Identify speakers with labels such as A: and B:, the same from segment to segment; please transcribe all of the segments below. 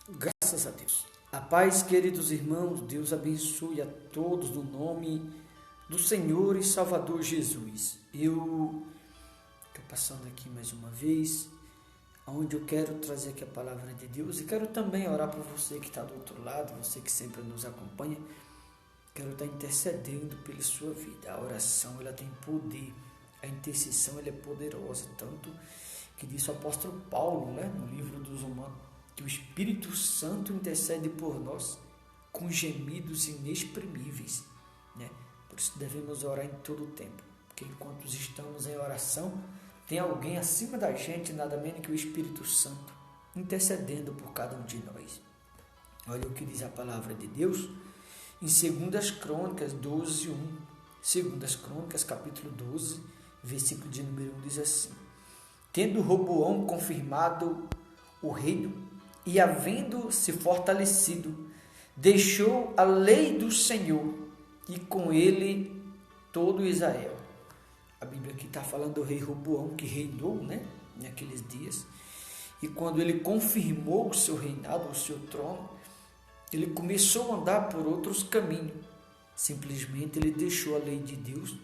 A: Graças a Deus. A paz, queridos irmãos, Deus abençoe a todos no nome do Senhor e Salvador Jesus. Eu estou passando aqui mais uma vez, onde eu quero trazer aqui a palavra de Deus e quero também orar por você que está do outro lado, você que sempre nos acompanha. Quero estar intercedendo pela sua vida. A oração, ela tem poder. A intercessão, ela é poderosa, tanto que diz o apóstolo Paulo, no livro dos Romanos, que o Espírito Santo intercede por nós com gemidos inexprimíveis, Por isso devemos orar em todo o tempo, porque enquanto estamos em oração, tem alguém acima da gente, nada menos que o Espírito Santo, intercedendo por cada um de nós. Olha o que diz a palavra de Deus em 2 Crônicas 12, 1. 2 Crônicas, capítulo 12, versículo de número 1, diz assim: Tendo Roboão confirmado o reino, e havendo se fortalecido, deixou a lei do Senhor, e com ele todo Israel. A Bíblia aqui está falando do rei Roboão, que reinou, naqueles dias. E quando ele confirmou o seu reinado, o seu trono, ele começou a andar por outros caminhos. Simplesmente ele deixou a lei de Deus.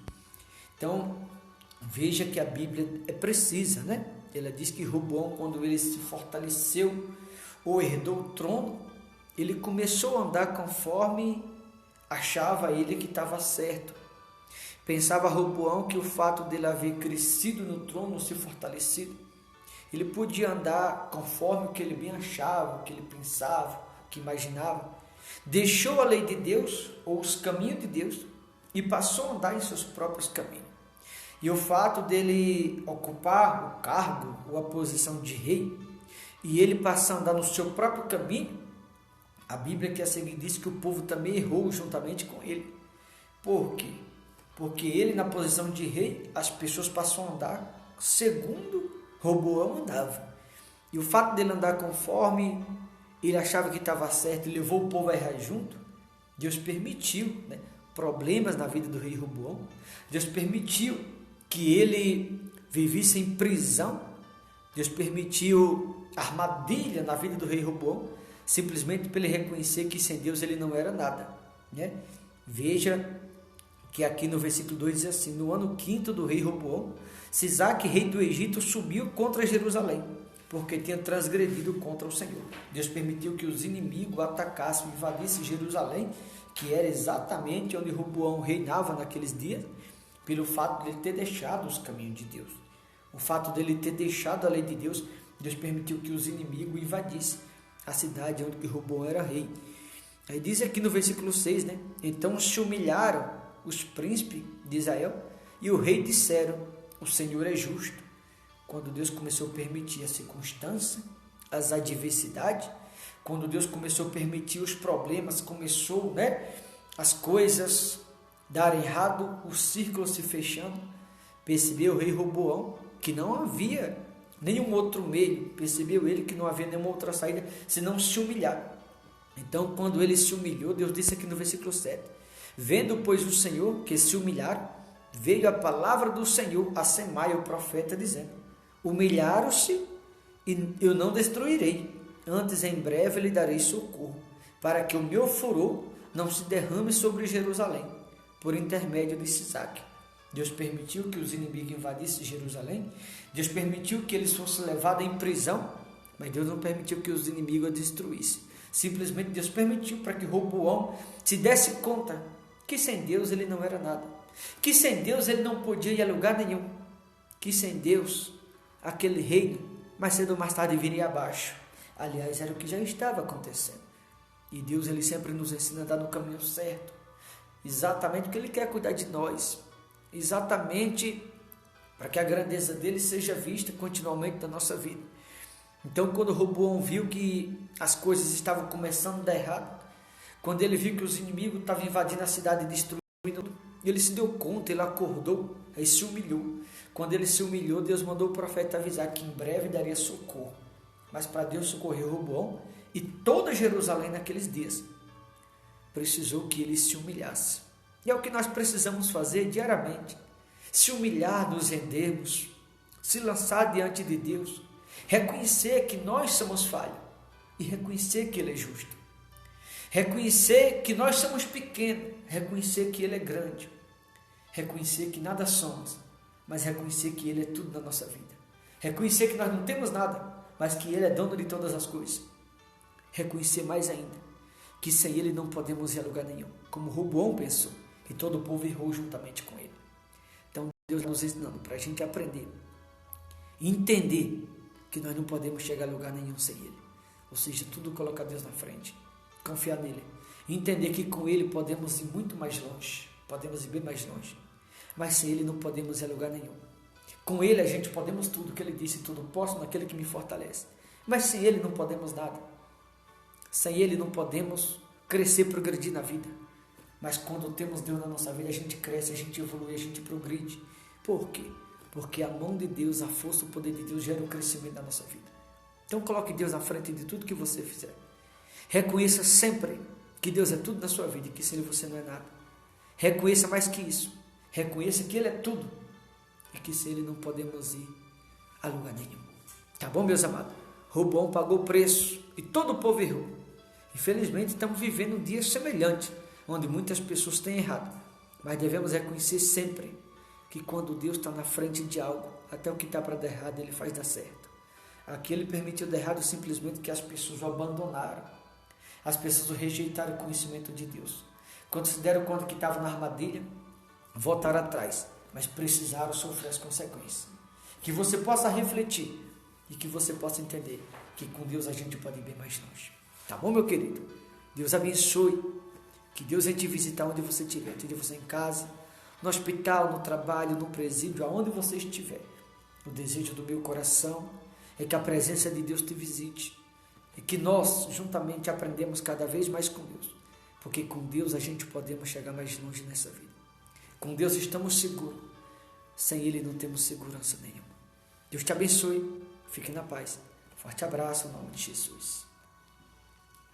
A: Então, veja que a Bíblia é precisa, Ela diz que Roboão, quando ele se fortaleceu ou herdou o trono, ele começou a andar conforme achava ele que estava certo. Pensava Roboão que o fato dele haver crescido no trono, se fortalecido, ele podia andar conforme o que ele bem achava, o que ele pensava, o que imaginava. Deixou a lei de Deus, ou os caminhos de Deus, e passou a andar em seus próprios caminhos. E o fato dele ocupar o cargo ou a posição de rei, e ele passar a andar no seu próprio caminho, a Bíblia que a seguir diz que o povo também errou juntamente com ele. Por quê? Porque ele, na posição de rei, as pessoas passam a andar segundo Roboão andava. E o fato dele andar conforme ele achava que estava certo e levou o povo a errar junto, Deus permitiu problemas na vida do rei Roboão. Deus permitiu que ele vivesse em prisão. Deus permitiu armadilha na vida do rei Roboão, simplesmente para ele reconhecer que sem Deus ele não era nada. Veja que aqui no versículo 2 diz assim: no ano 5º do rei Roboão, Sisaque, rei do Egito, subiu contra Jerusalém, porque tinha transgredido contra o Senhor. Deus permitiu que os inimigos atacassem e invadissem Jerusalém, que era exatamente onde Roboão reinava naqueles dias, pelo fato de ele ter deixado os caminhos de Deus. O fato dele ter deixado a lei de Deus, Deus permitiu que os inimigos invadissem a cidade onde Roboão era rei. Aí diz aqui no versículo 6, então se humilharam os príncipes de Israel e o rei disseram: o Senhor é justo. Quando Deus começou a permitir a circunstância, as adversidades, quando Deus começou a permitir os problemas, começou, as coisas darem errado, o círculo se fechando, percebeu o rei Roboão que não havia nenhum outro meio, percebeu ele que não havia nenhuma outra saída senão se humilhar. Então, quando ele se humilhou, Deus disse aqui no versículo 7: vendo, pois, o Senhor que se humilharam, veio a palavra do Senhor a Semaia, o profeta, dizendo: humilharam-se e eu não destruirei, antes em breve lhe darei socorro, para que o meu furor não se derrame sobre Jerusalém, por intermédio de Sisaque. Deus permitiu que os inimigos invadissem Jerusalém, Deus permitiu que eles fossem levados em prisão, mas Deus não permitiu que os inimigos a destruíssem. Simplesmente Deus permitiu para que Roboão se desse conta que sem Deus ele não era nada, que sem Deus ele não podia ir a lugar nenhum, que sem Deus aquele reino mais cedo ou mais tarde viria abaixo. Aliás, era o que já estava acontecendo. E Deus, ele sempre nos ensina a dar no caminho certo, exatamente porque ele quer cuidar de nós, exatamente para que a grandeza dele seja vista continuamente na nossa vida. Então, quando Roboão viu que as coisas estavam começando a dar errado, quando ele viu que os inimigos estavam invadindo a cidade e destruindo, ele se deu conta, ele acordou, aí se humilhou. Quando ele se humilhou, Deus mandou o profeta avisar que em breve daria socorro. Mas para Deus socorrer Roboão e toda Jerusalém naqueles dias, precisou que ele se humilhasse. E é o que nós precisamos fazer diariamente: se humilhar, nos rendermos, se lançar diante de Deus, reconhecer que nós somos falhos e reconhecer que Ele é justo. Reconhecer que nós somos pequenos, reconhecer que Ele é grande. Reconhecer que nada somos, mas reconhecer que Ele é tudo na nossa vida. Reconhecer que nós não temos nada, mas que Ele é dono de todas as coisas. Reconhecer mais ainda, que sem Ele não podemos ir a lugar nenhum, como Roboão pensou, e todo o povo errou juntamente com ele. Então Deus nos ensinando para a gente aprender e entender que nós não podemos chegar a lugar nenhum sem Ele. Ou seja, tudo colocar Deus na frente, confiar nele, entender que com Ele podemos ir muito mais longe, podemos ir bem mais longe, mas sem Ele não podemos ir a lugar nenhum. Com Ele a gente podemos tudo, que Ele disse, tudo posso naquele que me fortalece, mas sem Ele não podemos nada. Sem Ele não podemos crescer, progredir na vida. Mas quando temos Deus na nossa vida, a gente cresce, a gente evolui, a gente progride. Por quê? Porque a mão de Deus, a força, o poder de Deus gera o crescimento da nossa vida. Então coloque Deus na frente de tudo que você fizer. Reconheça sempre que Deus é tudo na sua vida e que sem Ele você não é nada. Reconheça mais que isso. Reconheça que Ele é tudo e que sem Ele não podemos ir a lugar nenhum. Tá bom, meus amados? Roboão pagou o preço e todo o povo errou. Infelizmente estamos vivendo um dia semelhante, onde muitas pessoas têm errado, mas devemos reconhecer sempre que quando Deus está na frente de algo, até o que está para dar errado, Ele faz dar certo. Aqui Ele permitiu dar errado simplesmente que as pessoas o abandonaram, as pessoas rejeitaram o conhecimento de Deus. Quando se deram conta que estavam na armadilha, voltaram atrás, mas precisaram sofrer as consequências. Que você possa refletir e que você possa entender que com Deus a gente pode ir bem mais longe. Tá bom, meu querido? Deus abençoe. Que Deus venha te visitar onde você estiver, seja você em casa, no hospital, no trabalho, no presídio, aonde você estiver. O desejo do meu coração é que a presença de Deus te visite e que nós, juntamente, aprendemos cada vez mais com Deus, porque com Deus a gente podemos chegar mais longe nessa vida. Com Deus estamos seguros, sem Ele não temos segurança nenhuma. Deus te abençoe, fique na paz. Forte abraço, em nome de Jesus.